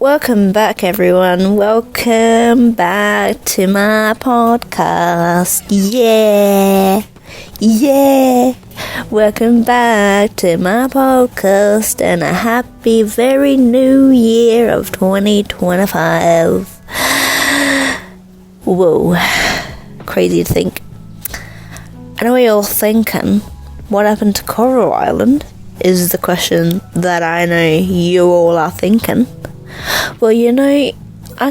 Welcome back, everyone. Welcome back to my podcast. Yeah. Welcome back to my podcast and a happy very new year of 2025. Whoa. Crazy to think. I know what you're all thinking. What happened to Coral Island? Is the question that I know you all are thinking. Well, I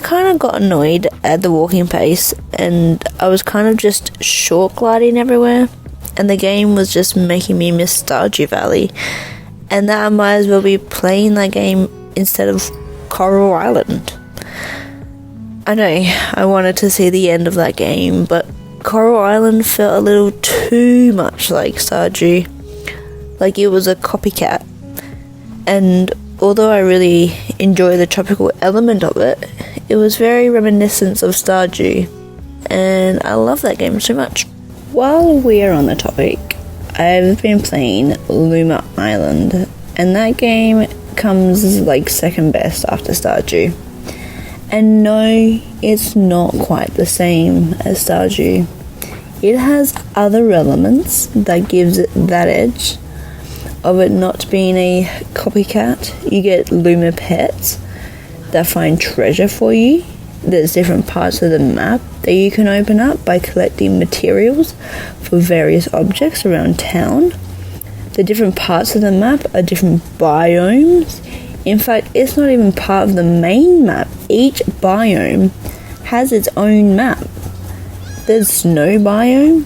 kind of got annoyed at the walking pace and I was kind of just short gliding everywhere and the game was just making me miss Stardew Valley and that I might as well be playing that game instead of Coral Island. I know, I wanted to see the end of that game, but Coral Island felt a little too much like Stardew, like it was a copycat. And although I really enjoy the tropical element of it, it was very reminiscent of Stardew, and I love that game so much. While we are on the topic, I've been playing Luma Island, and that game comes like second best after Stardew. And no, it's not quite the same as Stardew. It has other elements that gives it that edge of it not being a copycat. You get Luma pets that find treasure for you. There's different parts of the map that you can open up by collecting materials for various objects around town. The different parts of the map are different biomes. In fact, it's not even part of the main map. Each biome has its own map. There's snow biome,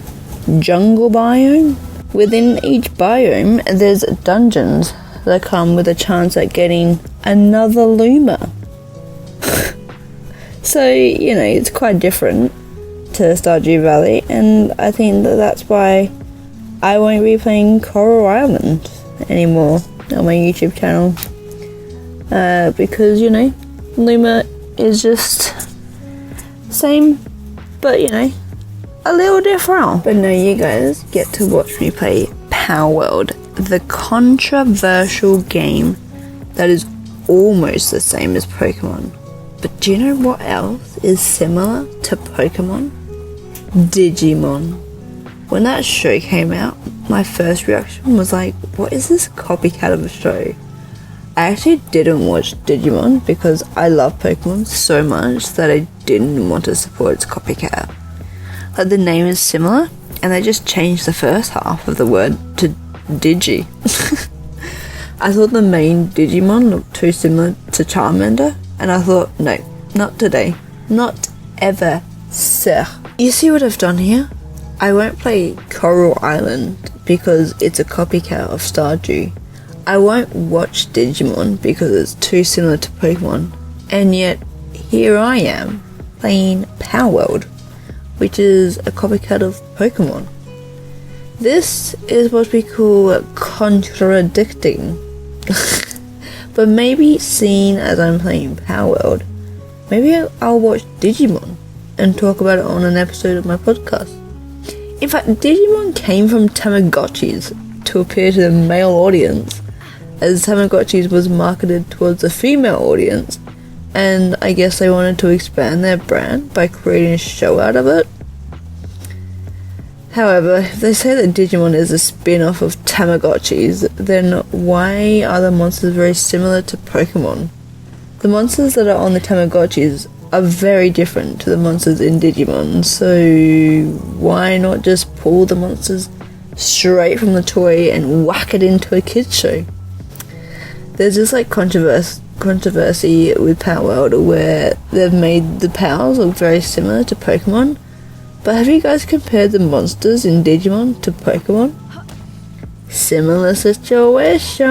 jungle biome. Within each biome, there's dungeons that come with a chance at getting another Luma. So, it's quite different to Stardew Valley, and I think that's why I won't be playing Coral Island anymore on my YouTube channel. Because, Luma is just same, but, a little different. But no, you guys get to watch me play Palworld, the controversial game that is almost the same as Pokemon. But do you know what else is similar to Pokemon? Digimon. When that show came out, my first reaction was like, what is this copycat of a show? I actually didn't watch Digimon because I love Pokemon so much that I didn't want to support its copycat. Like, the name is similar, and they just changed the first half of the word to Digi. I thought the main Digimon looked too similar to Charmander, and I thought, no, not today. Not ever, sir. You see what I've done here? I won't play Coral Island because it's a copycat of Stardew. I won't watch Digimon because it's too similar to Pokemon. And yet, here I am, playing Palworld, which is a copycat of Pokemon. This is what we call contradicting. But maybe seeing as I'm playing Palworld, maybe I'll watch Digimon and talk about it on an episode of my podcast. In fact, Digimon came from Tamagotchis to appeal to the male audience, as Tamagotchis was marketed towards a female audience, and I guess they wanted to expand their brand by creating a show out of it. However, if they say that Digimon is a spin-off of Tamagotchis, then why are the monsters very similar to Pokemon? The monsters that are on the Tamagotchis are very different to the monsters in Digimon, so why not just pull the monsters straight from the toy and whack it into a kids show? There's this controversy with Palworld where they've made the Pals look very similar to Pokemon, but have you guys compared the monsters in Digimon to Pokemon? Similar situation.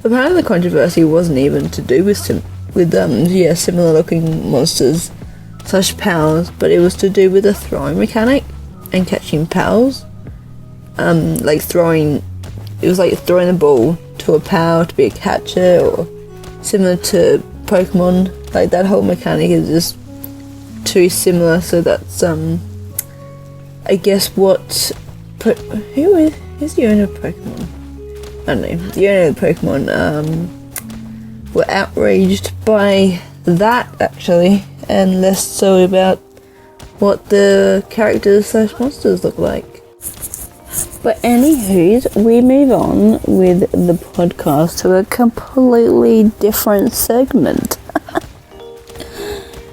Apparently the controversy wasn't even to do with similar looking monsters / pals, but it was to do with the throwing mechanic and catching pals. It was like throwing the ball to a pal to be a catcher, or similar to Pokemon. Like, that whole mechanic is just too similar, so that's I guess what who's the owner of Pokemon? I don't know. The owner of Pokemon were outraged by that, actually, and less so about what the characters / monsters look like. But anywho's, we move on with the podcast to a completely different segment.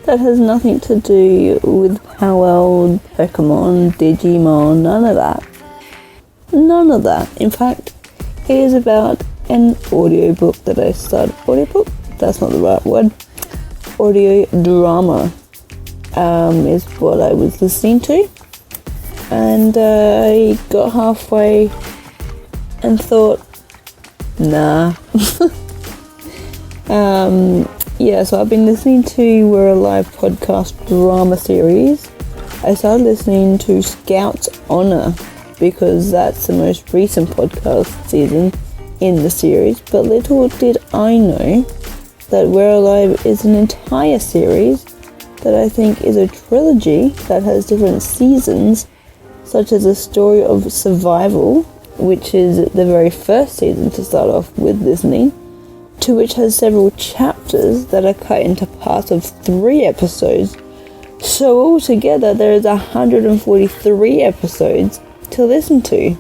That has nothing to do with Palworld, Pokemon, Digimon, none of that. None of that. In fact, it is about an audiobook that I started. Audiobook? That's not the right word. Audio drama is what I was listening to. And I got halfway and thought, nah. So I've been listening to We're Alive podcast drama series. I started listening to Scout's Honor because that's the most recent podcast season in the series. But little did I know that We're Alive is an entire series that I think is a trilogy that has different seasons, such as a story of survival, which is the very first season to start off with listening, to which has several chapters that are cut into parts of 3 episodes. So altogether there is 143 episodes to listen to.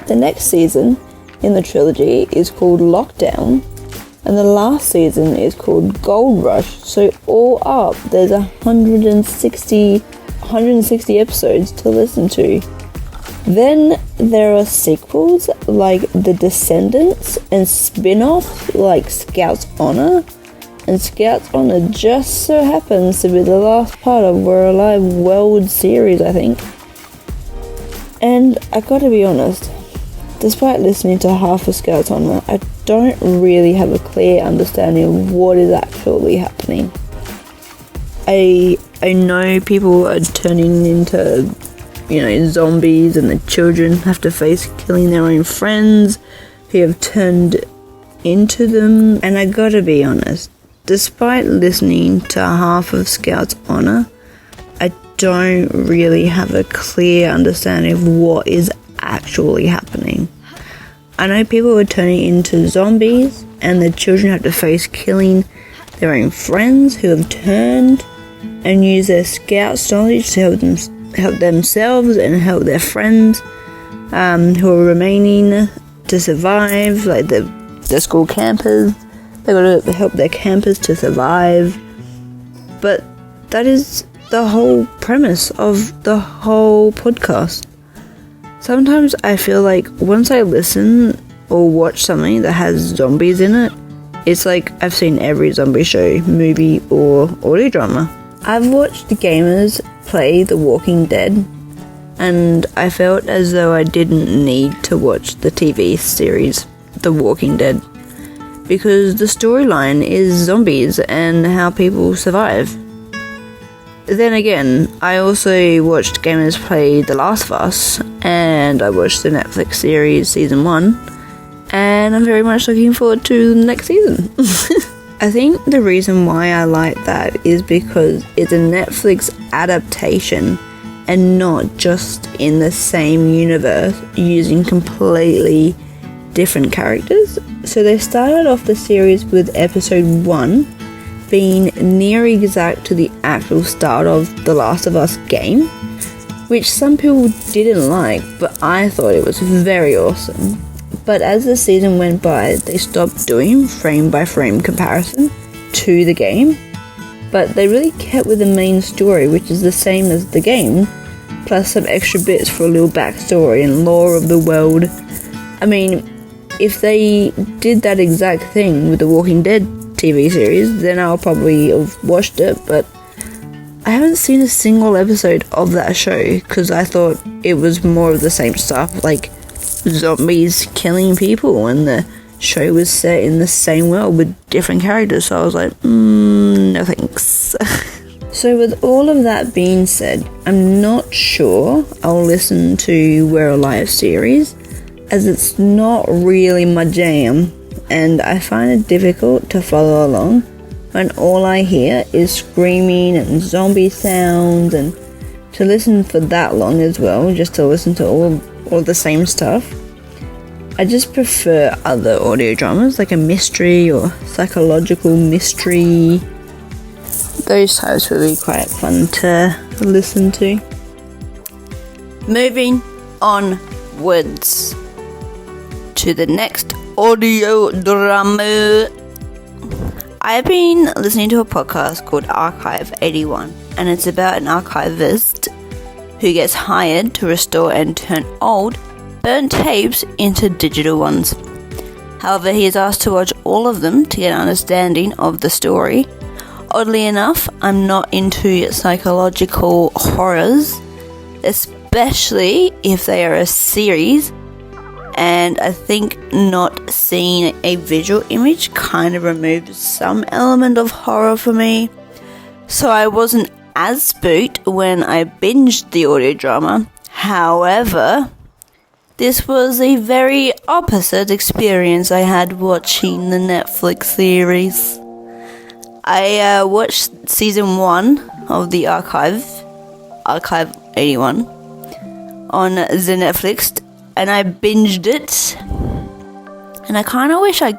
The next season in the trilogy is called Lockdown, and the last season is called Gold Rush. So all up, there's 160 episodes to listen to. Then there are sequels like The Descendants and spin-offs like Scout's Honor. And Scout's Honor just so happens to be the last part of We're Alive World series, I think. And I gotta be honest, despite listening to half of Scout's Honor, I don't really have a clear understanding of what is actually happening. I know people are turning into, zombies, and the children have to face killing their own friends who have turned into them. And I gotta be honest, despite listening to half of Scout's Honor, I don't really have a clear understanding of what is actually happening. I know people are turning into zombies, and the children have to face killing their own friends who have turned, and use their scout knowledge to help themselves and help their friends who are remaining to survive, like the school campers. They've got to help their campers to survive. But that is the whole premise of the whole podcast. Sometimes I feel like once I listen or watch something that has zombies in it, it's like I've seen every zombie show, movie, or audio drama. I've watched the gamers play The Walking Dead, and I felt as though I didn't need to watch the TV series The Walking Dead, because the storyline is zombies and how people survive. Then again, I also watched gamers play The Last of Us, and I watched the Netflix series Season 1, and I'm very much looking forward to the next season. I think the reason why I like that is because it's a Netflix adaptation and not just in the same universe using completely different characters. So they started off the series with episode 1 being near exact to the actual start of The Last of Us game, which some people didn't like, but I thought it was very awesome. But as the season went by, they stopped doing frame-by-frame comparison to the game, but they really kept with the main story, which is the same as the game, plus some extra bits for a little backstory and lore of the world. I mean, if they did that exact thing with the Walking Dead TV series, then I'll probably have watched it, but I haven't seen a single episode of that show because I thought it was more of the same stuff, like zombies killing people, and the show was set in the same world with different characters, so I was like, no thanks. So with all of that being said, I'm not sure I'll listen to We're Alive series, as it's not really my jam, and I find it difficult to follow along when all I hear is screaming and zombie sounds, and to listen for that long as well, just to listen to all the same stuff. I just prefer other audio dramas, like a mystery or psychological mystery. Those types would be quite fun to listen to. Moving onwards to the next audio drama. I've been listening to a podcast called Archive 81, and it's about an archivist who gets hired to restore and turn old, burnt tapes into digital ones. However, he is asked to watch all of them to get an understanding of the story. Oddly enough, I'm not into psychological horrors, especially if they are a series, and I think not seeing a visual image kind of removes some element of horror for me. So I wasn't as spooked when I binged the audio drama. However, this was a very opposite experience I had watching the Netflix series. I watched season 1 of the Archive 81 on the Netflix, and I binged it, and I kind of wish I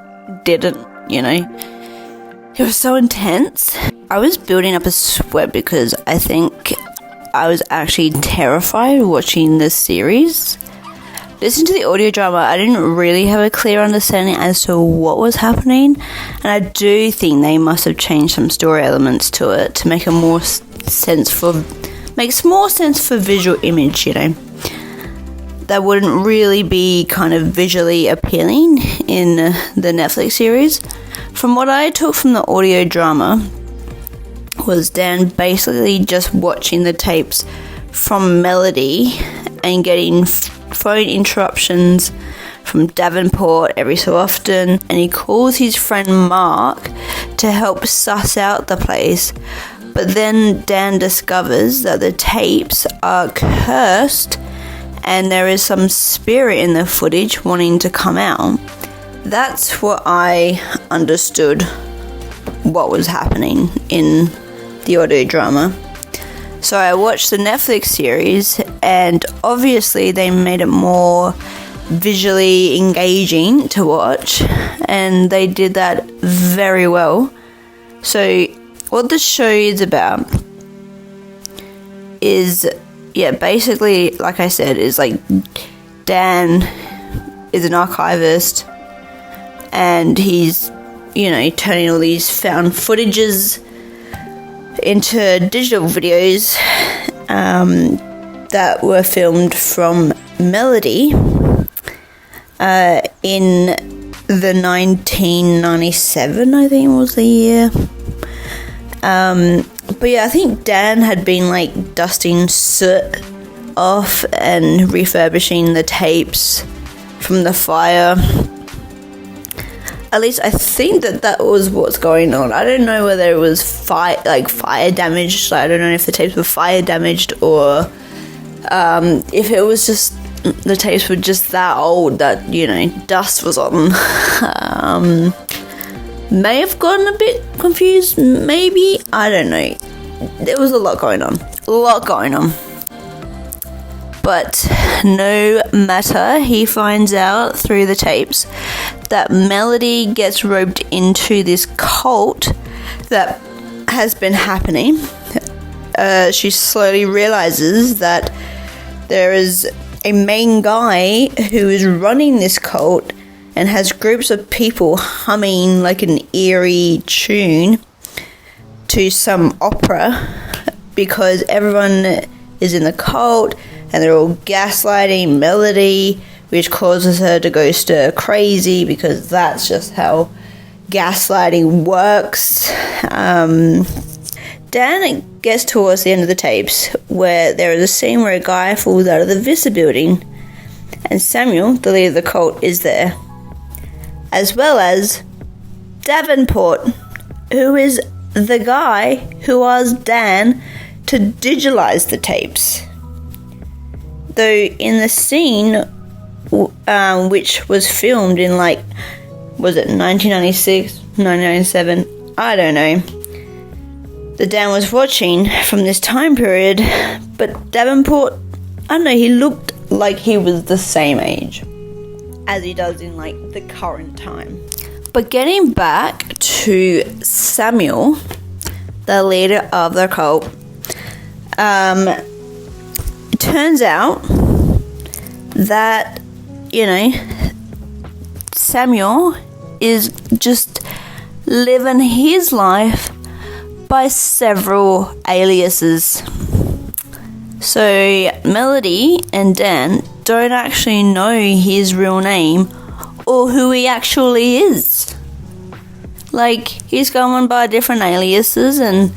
didn't, It was so intense. I was building up a sweat because I think I was actually terrified watching this series. Listening to the audio drama, I didn't really have a clear understanding as to what was happening, and I do think they must have changed some story elements to it to make more sense for visual image, that wouldn't really be kind of visually appealing in the Netflix series. From what I took from the audio drama was Dan basically just watching the tapes from Melody and getting phone interruptions from Davenport every so often, and he calls his friend Mark to help suss out the place. But then Dan discovers that the tapes are cursed and there is some spirit in the footage wanting to come out. That's what I understood what was happening in the audio drama. So I watched the Netflix series, and obviously they made it more visually engaging to watch, and they did that very well. So what the show is about is, basically, like I said, is like Dan is an archivist, and he's, turning all these found footages into digital videos that were filmed from Melody in the 1997, I think was the year. But I think Dan had been dusting soot off and refurbishing the tapes from the fire. At least I think that was what's going on. I don't know whether it was fire damage. I don't know if the tapes were fire damaged or if it was just the tapes were just that old that dust was on. May have gotten a bit confused. Maybe, I don't know. There was a lot going on. But no matter, he finds out through the tapes that Melody gets roped into this cult that has been happening. She slowly realizes that there is a main guy who is running this cult and has groups of people humming like an eerie tune to some opera because everyone is in the cult and they're all gaslighting Melody, which causes her to go stir crazy because that's just how gaslighting works. Dan gets towards the end of the tapes where there is a scene where a guy falls out of the Vista building and Samuel, the leader of the cult, is there, as well as Davenport, who is the guy who asked Dan to digitalize the tapes. Though in the scene, which was filmed in 1996, 1997, I don't know, that Dan was watching from this time period, but Davenport, I don't know, he looked like he was the same age. as he does in like the current time. But getting back to Samuel, the leader of the cult, it turns out that, Samuel is just living his life by several aliases. So Melody and Dan don't actually know his real name or who he actually is. Like, he's going by different aliases and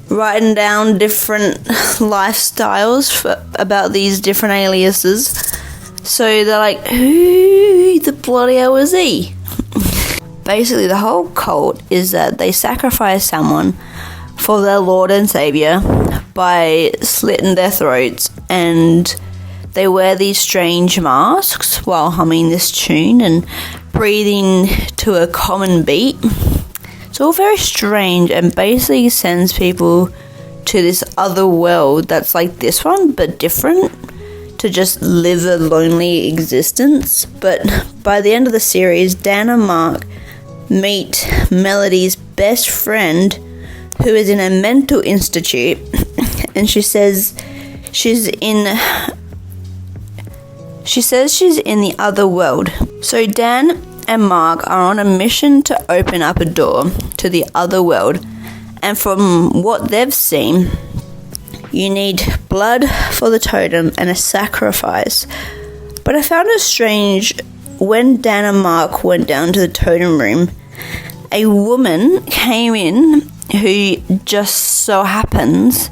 writing down different lifestyles about these different aliases. So they're like, who the bloody hell is he? Basically, the whole cult is that they sacrifice someone for their Lord and Savior by slitting their throats, and they wear these strange masks while humming this tune and breathing to a common beat. It's all very strange and basically sends people to this other world that's like this one but different, to just live a lonely existence. But by the end of the series, Dan and Mark meet Melody's best friend, who is in a mental institute, and she says she's in the other world. So Dan and Mark are on a mission to open up a door to the other world, and from what they've seen, you need blood for the totem and a sacrifice. But I found it strange, when Dan and Mark went down to the totem room, a woman came in who just so happens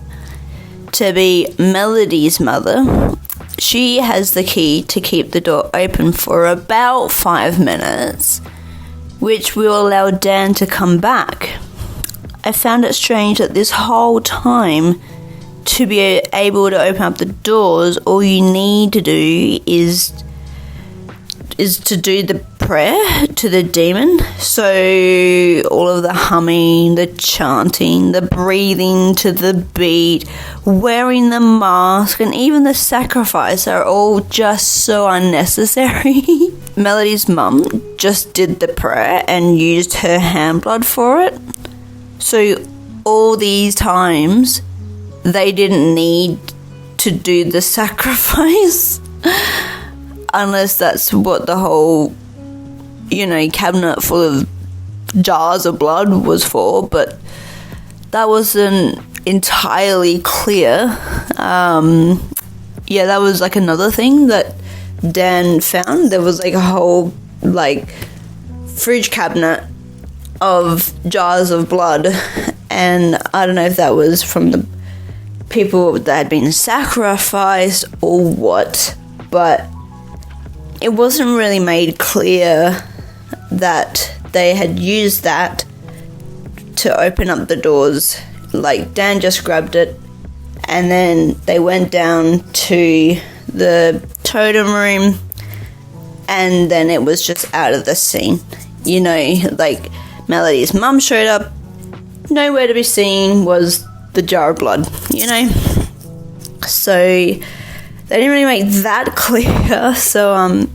to be Melody's mother. She has the key to keep the door open for about 5 minutes, which will allow Dan to come back. I found it strange that this whole time, to be able to open up the doors, all you need to do is to do the prayer to the demon. So all of the humming, the chanting, the breathing to the beat, wearing the mask, and even the sacrifice are all just so unnecessary. Melody's mum just did the prayer and used her hand blood for it. So all these times they didn't need to do the sacrifice. Unless that's what the whole, cabinet full of jars of blood was for, but that wasn't entirely clear. That was like another thing that Dan found. There was like a whole fridge cabinet of jars of blood, and I don't know if that was from the people that had been sacrificed or what, but it wasn't really made clear that they had used that to open up the doors. Like, Dan just grabbed it, and then they went down to the totem room, and then it was just out of the scene. Melody's mum showed up, nowhere to be seen was the jar of blood, So they didn't really make that clear. So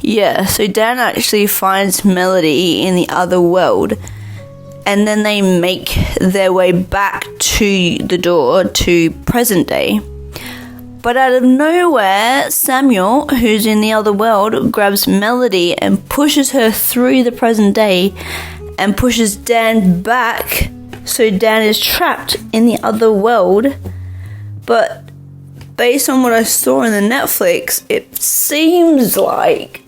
so Dan actually finds Melody in the other world, and then they make their way back to the door to present day. But out of nowhere, Samuel, who's in the other world, grabs Melody and pushes her through the present day and pushes Dan back, so Dan is trapped in the other world. But based on what I saw in the Netflix, it seems like,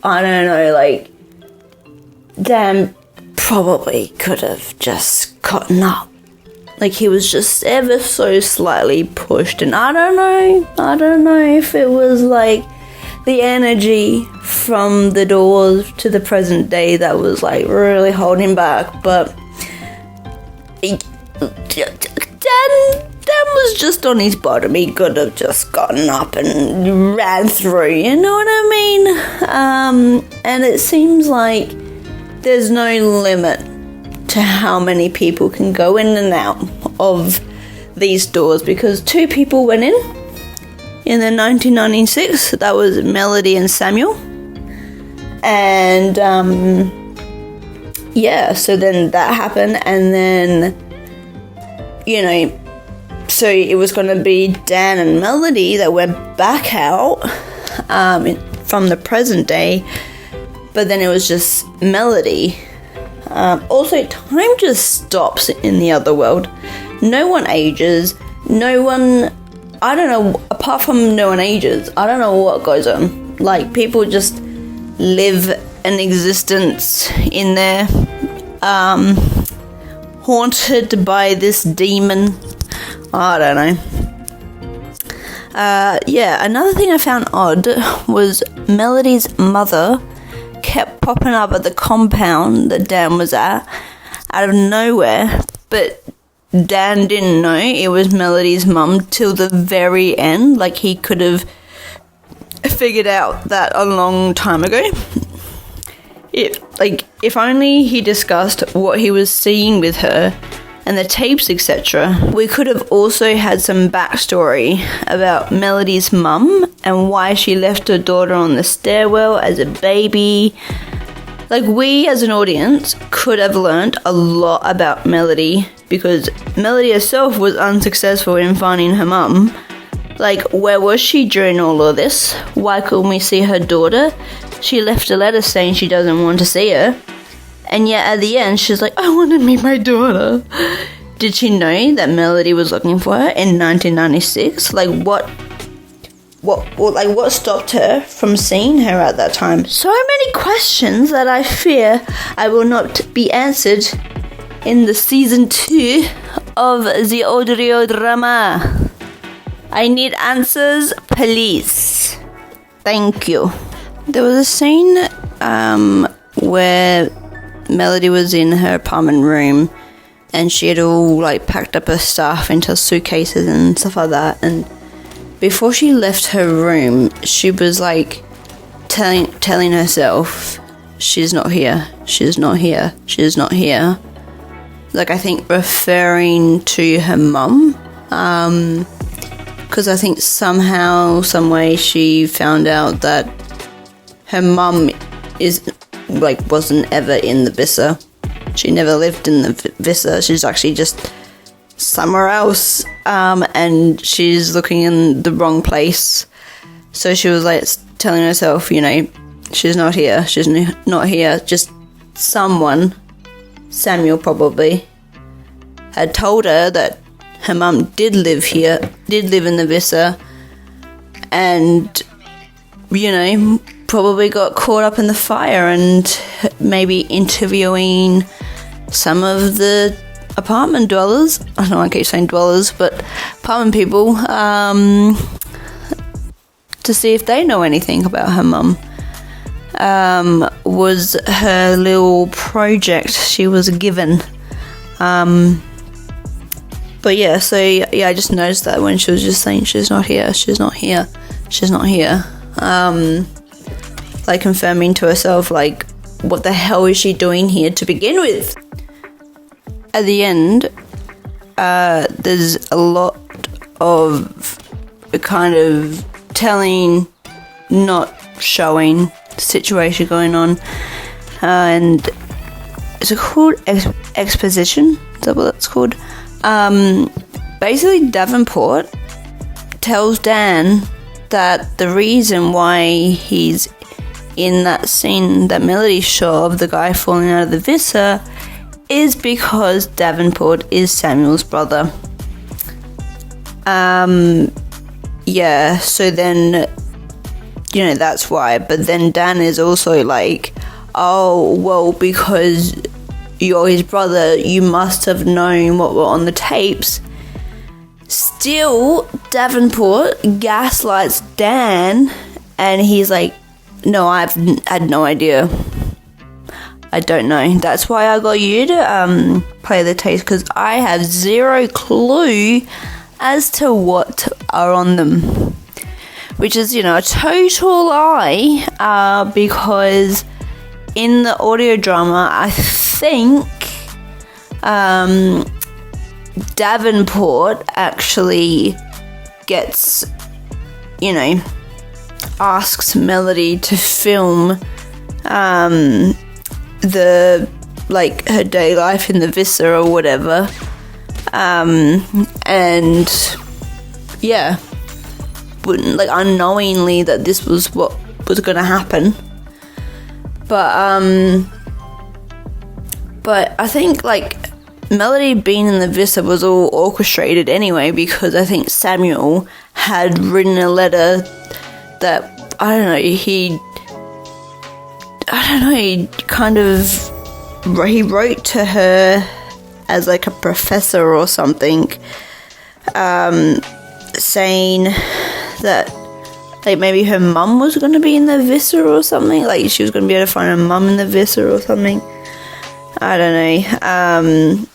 Dan probably could have just gotten up. He was just ever so slightly pushed, and I don't know if it was the energy from the doors to the present day that was really holding him back, but Dan was just on his bottom. He could have just gotten up and ran through, you know what I mean? And it seems like there's no limit to how many people can go in and out of these doors, because 2 people went in the 1996. That was Melody and Samuel. And so then that happened, and then so it was going to be Dan and Melody that went back out from the present day, but then it was just Melody. Also, time just stops in the other world. No one ages. No one, I don't know, apart from no one ages, I don't know what goes on. Like, people just live an existence in there, haunted by this demon. I don't know. Another thing I found odd was Melody's mother kept popping up at the compound that Dan was at out of nowhere, but Dan didn't know it was Melody's mum till the very end. Like, he could have figured out that a long time ago. If only he discussed what he was seeing with her and the tapes, etc. We could have also had some backstory about Melody's mum and why she left her daughter on the stairwell as a baby. Like, we as an audience could have learned a lot about Melody, because Melody herself was unsuccessful in finding her mum. Like, where was she during all of this? Why couldn't we see her daughter? She left a letter saying she doesn't want to see her. And yet at the end, she's like, I want to meet my daughter. Did she know that Melody was looking for her in 1996? Like, what stopped her from seeing her at that time? So many questions that I fear I will not be answered in the season 2 of the audio drama. I need answers, please. Thank you. There was a scene where Melody was in her apartment room and she had all packed up her stuff into suitcases and stuff like that, and before she left her room she was telling herself, she's not here, she's not here, she's not here. I think referring to her mum, because I think somehow, some way she found out that her mum wasn't ever in the Vissa. She never lived in the Vissa. She's actually just somewhere else, and she's looking in the wrong place. So she was telling herself, she's not here. She's not here. Just someone, Samuel probably, had told her that her mum did live here, did live in the Vissa, and probably got caught up in the fire and maybe interviewing some of the apartment dwellers. I don't know, I keep saying dwellers, but apartment people, to see if they know anything about her mum. Was her little project she was given. But I just noticed that when she was just saying she's not here, she's not here, she's not here. Confirming to herself, what the hell is she doing here to begin with? At the end, there's a lot of kind of telling, not showing situation going on, and is it called exposition? Is that what that's called? Basically, Davenport tells Dan that the reason why he's in that scene that Melody saw of the guy falling out of the Vissa is because Davenport is Samuel's brother. So then, that's why. But then Dan is also oh, well, because you're his brother, you must have known what were on the tapes. Still, Davenport gaslights Dan, and he's like, no, I've had no idea. I don't know. That's why I got you to play the tapes, because I have zero clue as to what are on them. Which is, a total lie, because in the audio drama, I think Davenport actually gets, asks Melody to film the like her day life in the Vista or whatever, and yeah, like unknowingly that this was what was going to happen. But I think like Melody being in the Vista was all orchestrated anyway, because I think Samuel had written a letter that he wrote to her as like a professor or something, saying that like maybe her mum was going to be in the Vista or something, like she was going to be able to find her mum in the Vista or something. I don't know.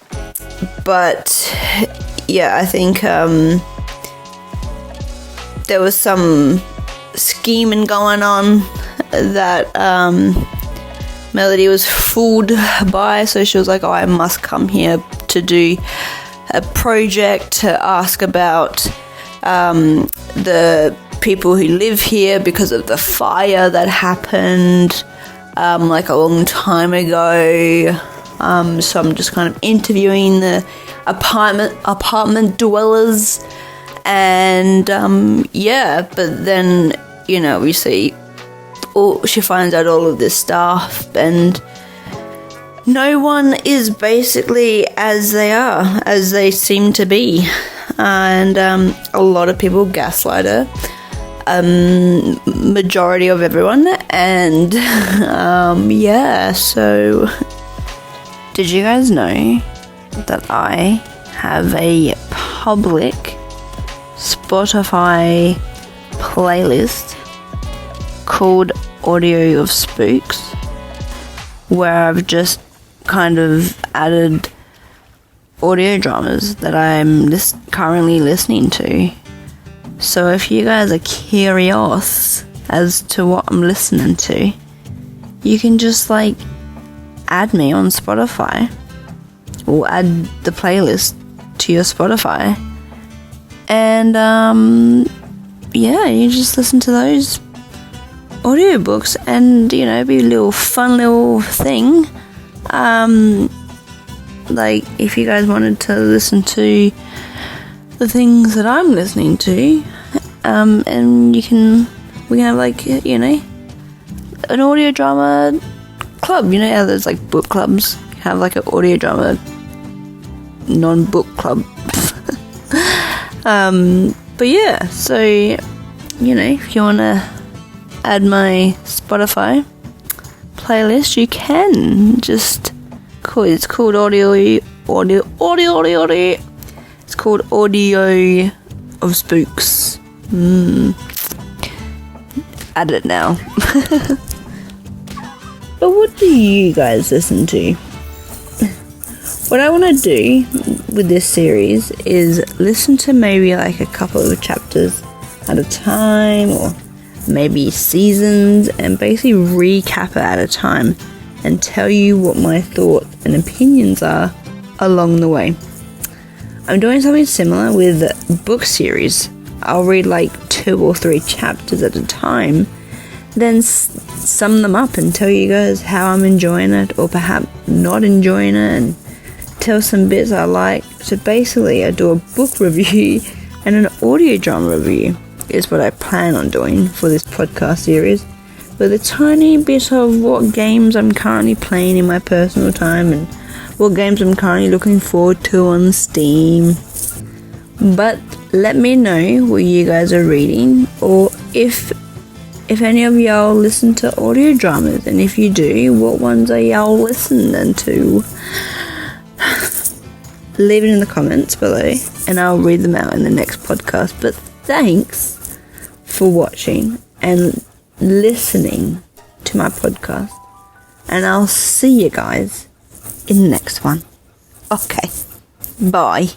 But yeah, I think there was some scheming going on that Melody was fooled by, so she was like, I must come here to do a project to ask about the people who live here because of the fire that happened like a long time ago. So I'm just kind of interviewing the apartment dwellers, and but then we see she finds out all of this stuff, and no one is basically as they seem to be, and a lot of people gaslight her, majority of everyone, and so did you guys know that I have a public Spotify playlist called Audio of Spooks, where I've just kind of added audio dramas that I'm currently listening to. So if you guys are curious as to what I'm listening to, you can just like add me on Spotify, or add the playlist to your Spotify, and you just listen to those audiobooks, and be a little fun little thing. Like if you guys wanted to listen to the things that I'm listening to, and we can have like an audio drama club. How there's like book clubs, have like an audio drama non-book club. But yeah, so if you want to add my Spotify playlist, you can just it's called audio. It's called Audio of Spooks. Add it now. But what do you guys listen to? What I want to do with this series is listen to maybe like a couple of chapters at a time, or maybe seasons, and basically recap it at a time and tell you what my thoughts and opinions are along the way. I'm doing something similar with book series. I'll read like 2 or 3 chapters at a time, then sum them up and tell you guys how I'm enjoying it, or perhaps not enjoying it, and tell some bits I like. So basically I do a book review and an audio drama review is what I plan on doing for this podcast series, with a tiny bit of what games I'm currently playing in my personal time and what games I'm currently looking forward to on Steam. But let me know what you guys are reading, or if any of y'all listen to audio dramas, and if you do, what ones are y'all listening to? Leave it in the comments below and I'll read them out in the next podcast. But thanks for watching and listening to my podcast, and I'll see you guys in the next one. Okay, bye.